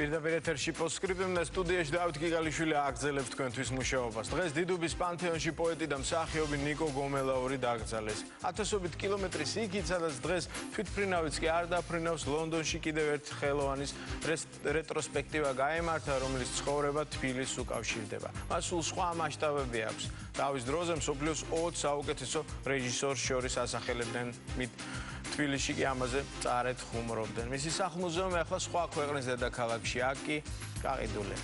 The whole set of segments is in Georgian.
Პირდაპირ ეთერში პოსტსკრიპტუმ და სტუდიაში დავით გიგალიშვილი აგრძელებს თქვენთვის მუშაობას. დღეს დიდუბის პანთეონში პოეტი და მსახიობი ნიკო გომელაური დაკრძალეს. ათასობით კილომეტრის იქით, სადაც დღეს თვითმფრინავიც კი არ დაფრინავს, ლონდონში კიდევ ერთ ხელოვანის რეტროსპექტივა გაემართა, რომელიც ცხოვრება თბილისს უკავშირდება. მას სულ სხვა მასშტაბები აქვს. დავის დროზე მსოფლიოს 20 საუკეთესო რეჟისორს შორის ასახელებდნენ. თბილისში კი ამაზე წარედ ხუმრობდნენ. მისი სახლ-მუზეუმი ახლა სხვა ქვეყნის დედაქალაქში, აქ კი გაყიდულია.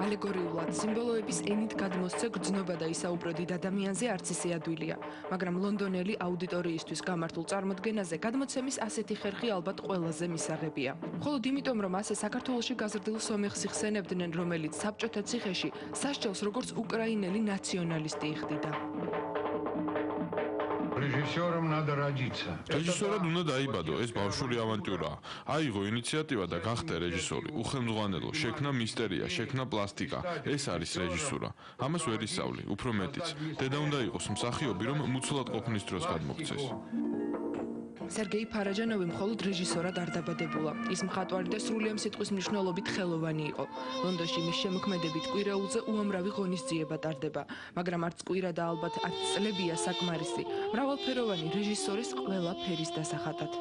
ალეგორიულად სიმბოლოების ენით გადმოსცე გრძნობა და ისაუბრო დიდ ადამიანზე არც ისე ადვილია, მაგრამ ლონდონელი აუდიტორიისთვის გამართულ წარმოდგენაზე გადმოცემის ასეთი ხერხი ალბათ ყველაზე მისაღებია. მხოლოდ იმიტომ, რომ ასე საქართველოში გაზრდილ სომეხს იხსენებდნენ, რომელიც საბჭოთა ციხეში სასჯელს როგორც უკრაინელი ნაციონალისტი იხდიდა. რეჟისორом надо родиться. რეჟისორად უნდა დაიბადო, ეს ბავშვური ავანტიურაა. აიღო ინიციატივა და გახდა რეჟისორი. უხელმძღვანელო, შექმნა მისტერია, შექმნა პლასტიკა. ეს არის რეჟისურა. ამას ვერ ისწავლი, უფრო მეტიც. დედა უნდა იყოს მსახიობი, რომ მუცლად ყოფნის დროს გადმოგცეს. სერგეი ფარაჯანოვი მხოლოდ რეჟისორად არ დაბადებულა. ის მხატვარი და სრულიად სიტყვის მნიშვნელობით ხელოვანი იყო. ლონდონში მის შემოქმედებით კვირეულზე უამრავი ღონისძიება ტარდება, მაგრამ არც კვირა და ალბათ არც წლებია საკმარისი. მრავალფეროვანი რეჟისორის ყველა ფერის დასახატად.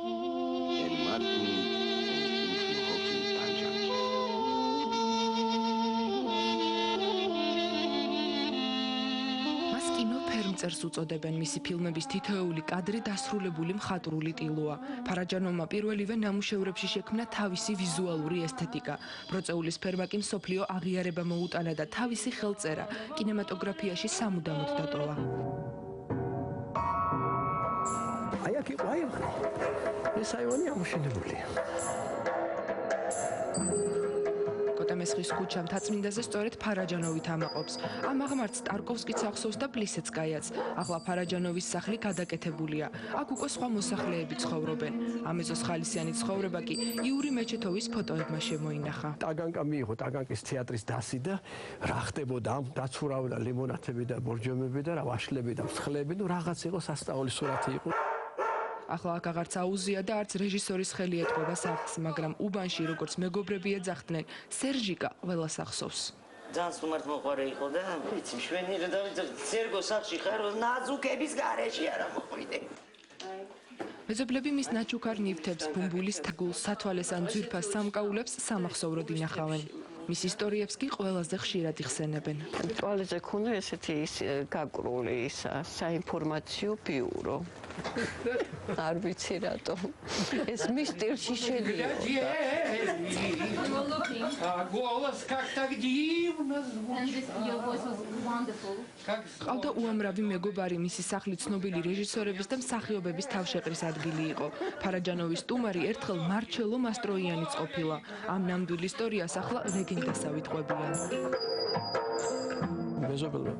წერს უწოდებენ, მისი ფილმების თითოეული კადრი დასრულებული მხატვრული ტილოა. ფარაჯანოვმა პირველივე ნამუშევრებში შექმნა თავისი ვიზუალური ესთეტიკა. ბროწეულის ფერმა კი მსოფლიო აღიარება მოუტანა და თავისი ხელწერა კინემატოგრაფიაში სამუდამოდ დატოვა. აი აქ იყო, ეს აივანი ამოშენებულია. კოტამესხის ქუჩა მთაწმინდაზე სწორედ ფარაჯანოვი თამაყობს. ამ აღმართს ტარკოვსკიც ახსოვს და პლისეცკაიაც. ახლა ფარაჯანოვის სახლი გადაკეთებულია. აქ უკვე სხვა მოსახლეები ცხოვრობენ. ამეზოს ხალისიანი ცხოვრება კი იური მეჩეთოვის ფოტოებმა შემოინახა. ტაგანკა მიიღო ტაგანკის თეატრის დასი და რა ხდებოდა ამ დაცურავდა ლიმონათები და ბორჯომები და რა ვაშლები და მსხლები, ნუ რაღაც იყო სასწაული სურათი იყო. ახლა აქ აღარც აუზია და არც რეჟისორის ხელი ეტყობა სახლს, მაგრამ უბანში როგორც მეგობრები ეძახდნენ, სერჟიკა ყველას ახსოვს. ძალიან სტუმართ მოყვარე იყო და ვიცი, მშვენიერი და სერგო სახლში ხარ, ნაძუკების გარეშე არა მოყვიდე. მეზობლები მის ნაჩუქარ ნივთებს, ბუმბულის თგულს, სათვალეს ან ძვირფას სამკაულებს სამახსოვროდ ინახავენ. მის ისტორიებს კი ყველაზე ხშირად იხსენებენ. ტუალეტზე ქონდა ესეთი გაკრული საინფორმაციო ბიურო. არ ვიცი რატომ. ეს მის სტილში შედიოდა. ყავდა უამრავი მეგობარი, მისი სახლი ცნობილი რეჟისორების და მსახიობების თავშეყრის ადგილი იყო. ფარაჯანოვის სტუმარი ერთხელ მარჩელო მასტროიანიც ყოფილა. ამ ნამდვილ ისტორიას ახლა ლეგენდასავით ყვებიან. მეზობელმა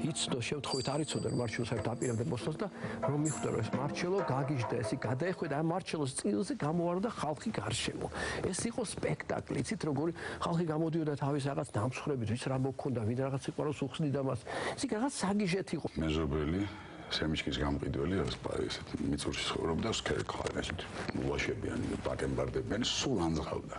იცნო შემთხვევით არ იცოდნენ მარჩელოს საერთოდ აპირებდა მოსვლას და რომ მიხვდა რომ ეს მარჩელო გაგიჟდა, ესე გადაეხვედა ამ მარჩელოს წილზე გამოვარდა ხალხი გარშემო. ეს იყო სპექტაკლი, იცით როგორი ხალხი გამოდიოდა თავის რაღაც დამსხრებით, ვის რა მოქონდა, ვინ რაღაც სიყვარულს უხსნიდა მას. ეს რაღაც საგიჟეთ იყო. მეზობელი სემიჩკის გამყიდველი ესეთ მიწურში ცხოვრობდა, ესეთ ულაშებიანი ბაკენბარდებიანი სულ ანძღავდა.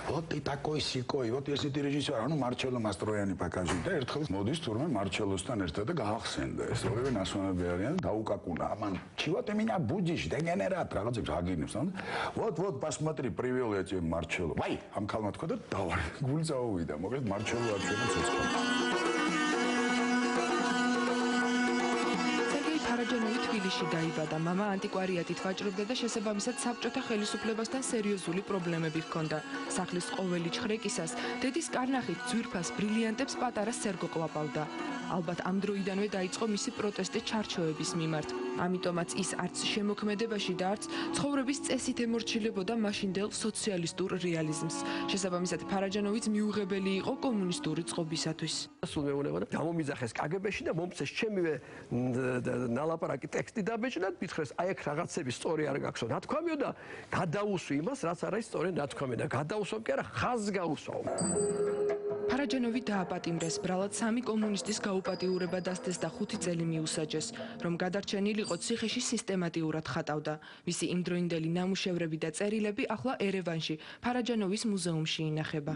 Вот и такой сикой, вот если ты режиссер, ну Марчелло Мастрояни покажи, და ერთხელ მოდის თურმე მარჩელოსთან ერთად და გაახსენდა ეს ორივე ნასვენები არიან და დაუკაკუნა. Аман, чего ты меня будешь, дегенерат, რაღაცებს აგინებს, ანუ вот посмотри, привел я тебе Марчелло. Вай, ამ ქალმა თქვა და დავარ, გული წაუვიდა, მოკლედ მარჩელო აჩვენა ცოცხალ. ფარაჯანოვი თბილისში დაიბადა. მამა ანტიკვარიატით ვაჭრობდა და შესაბამისად საბჭოთა ხელისუფლებასთან სერიოზული პრობლემები ჰქონდა. სახლის ყოველი ჩხრეკისას დედის კარნახით ძვირფას ბრილიანტებს პატარა სერგო ყლაპავდა. ალბათ ამ დროიდანვე დაიწყო მისი პროტესტი ჩარჩოების მიმართ. ამიტომაც ის არც შემოქმედებაში და არც ცხოვრების წესით ემორჩილებოდა მაშინდელ სოციალისტურ რეალიზმს. შესაბამისად ფარაჯანოვიც მიუღებელი იყო კომუნისტური წყობისათვის. სულ მეუბნება და გამომიძახეს კგბ-ში და მომწეს ჩემივე ნალაპარაკი ტექსტი დაბეჭდა, მითხრეს აი აქ რაღაცები სწორი არ გაქვსო. ნათქვამიო და გადაუსვი იმას, რაც არ არის სწორი ნათქვამი და გადაუსვამ კი არა, ხაზს გაუსვავ. ფარაჯანოვი დააპატიმრეს, ბრალად 3 კომუნისტის გაუპატიურება დასდეს და 5 წელი მიუსაჯეს, რომ გადარჩენილიყო ციხეში სისტემატიურად ხატავდა. მისი იმდროინდელი ნამუშევრები და წერილები ახლა ერევანში, ფარაჯანოვის მუზეუმში ინახება.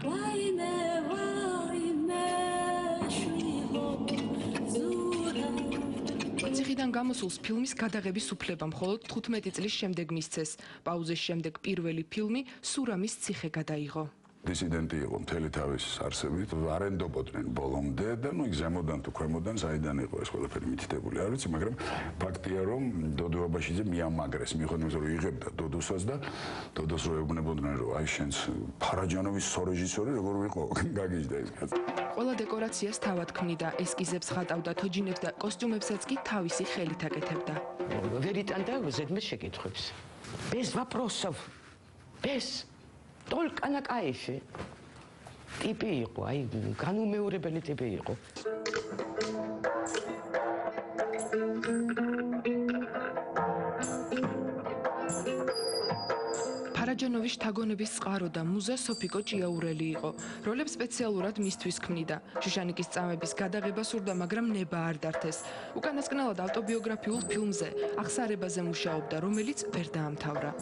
ციხიდან გამოსულს ფილმის გადაღების უფლება მხოლოდ 15 წლის შემდეგ მისცეს. პაუზის შემდეგ პირველი ფილმი სურამის ციხე გადაიღო. დისიდენტი იყო მთელი თავის არსებით, არენდობოდნენ ბოლომდე და ნუ ზემოდან თუ ქვემოდან საიდან იყო ეს ყველაფერი მითითებული არ ვიცი, მაგრამ ფაქტია რომ დოდო აბაშიძე მიამაგრეს, მიუხედავად იმისა რომ იღებდა დოდოსაც და დოდოს რო ეუბნებოდნენ რომ აი შენს ფარაჯანოვის სორეჟისორი როგორ ვიყო, გაგიჟდა ეს კაცი. ყველა დეკორაციას თავად ქმნიდა, ესკიზებს ხატავდა, თოჯინებს და კოსტიუმებსაც კი თავისი ხელით აკეთებდა. ვერიტანდა ზედმეტ შეკითხვებს. Без вопросов. Без Только на кайфе. ტიპი იყო, აი, განუმეორებელი ტიპი იყო. ფარაჯანოვის შთაგონების წყარო და მუზა სოფიკო ჭიაურელი იყო. როლებს სპეციალურად მისთვის ქმნიდა. შუშანიკის წამების გადაღება სურდა, მაგრამ ნება არ დართეს. უკანასკნელად ავტობიოგრაფიულ ფილმზე აღსარებაზე მუშაობდა, რომელიც ვერ დაამთავრა.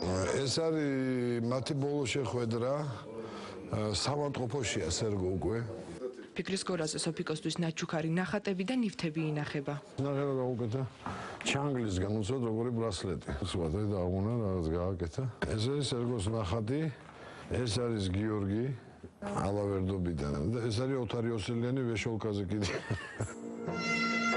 ეს არის მათი ბოლო შეხვედრა სამავტყოფოშია სერგო უკვე. ფიქრის გორაზე სოფიკოსთვის ნაჩუქარი ნახატები და ნივთები ინახება. ნახევა გაუკეთა ჩანგლისგან უცოდ როგორი ბრასლეტი. სხვათა დააღუნა რაღაც გააკეთა. ეს არის სერგოს ნახატი, ეს არის გიორგი ალავერდობიდან და ეს არის ოთარ იოსელიანი ვეშოლკაზე კიდე.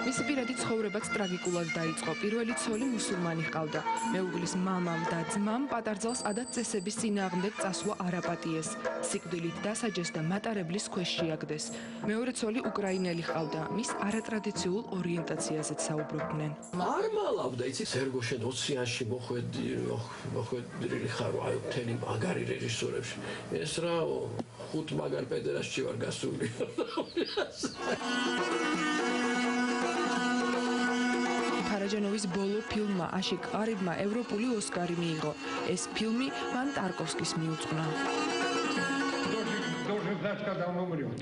მისი პირადი ცხოვრებაც ტრაგიკულად დაიწყო. პირველი ცოლი მუსულმანი ჰყავდა. მეუღლის მამამ და ძმამ პატარძალს ადათ წესების წინააღმდეგ წასვლა არ აპატიეს. სიკვდილით დასაჯეს და მატარებლის ქვეშ შეაგდეს. მეორე ცოლი უკრაინელი ჰყავდა. მის არატრადიციულ ორიენტაციაზეც საუბრობდნენ. არ მალავდა, იცი, სერგო შენ ოციანში მოხვედრილი ხარო, აი, მთელი მაგარი რეჟისორებში. ეს რა, 5 მაგარ პედერასში ვარ გასული. ფარაჯანოვის ბოლო ფილმმა აშიკ ყარიბმა ევროპული ოსკარი მიიღო. ეს ფილმი მან ტარკოვსკის მიუძღვნა.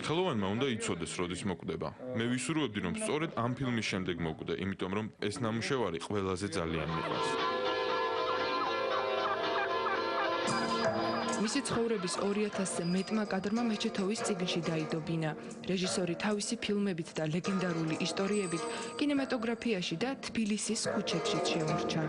ხელოვანმა უნდა იცოდეს, როდის მოკვდება. მე ვისურვებდი, რომ სწორედ ამ ფილმის შემდეგ მოკვდე, იმიტომ რომ ეს ნამუშევარი ყველაზე ძალიან მიყვარს. მისი ცხოვრების 2000-ზე მეტმა კადრმა მეჩეთოვის წიგნში დაიდობინა. რეჟისორი თავისი ფილმებით და ლეგენდარული ისტორიებით კინემატოგრაფიაში და თბილისის ქუჩებშიც შემორჩა.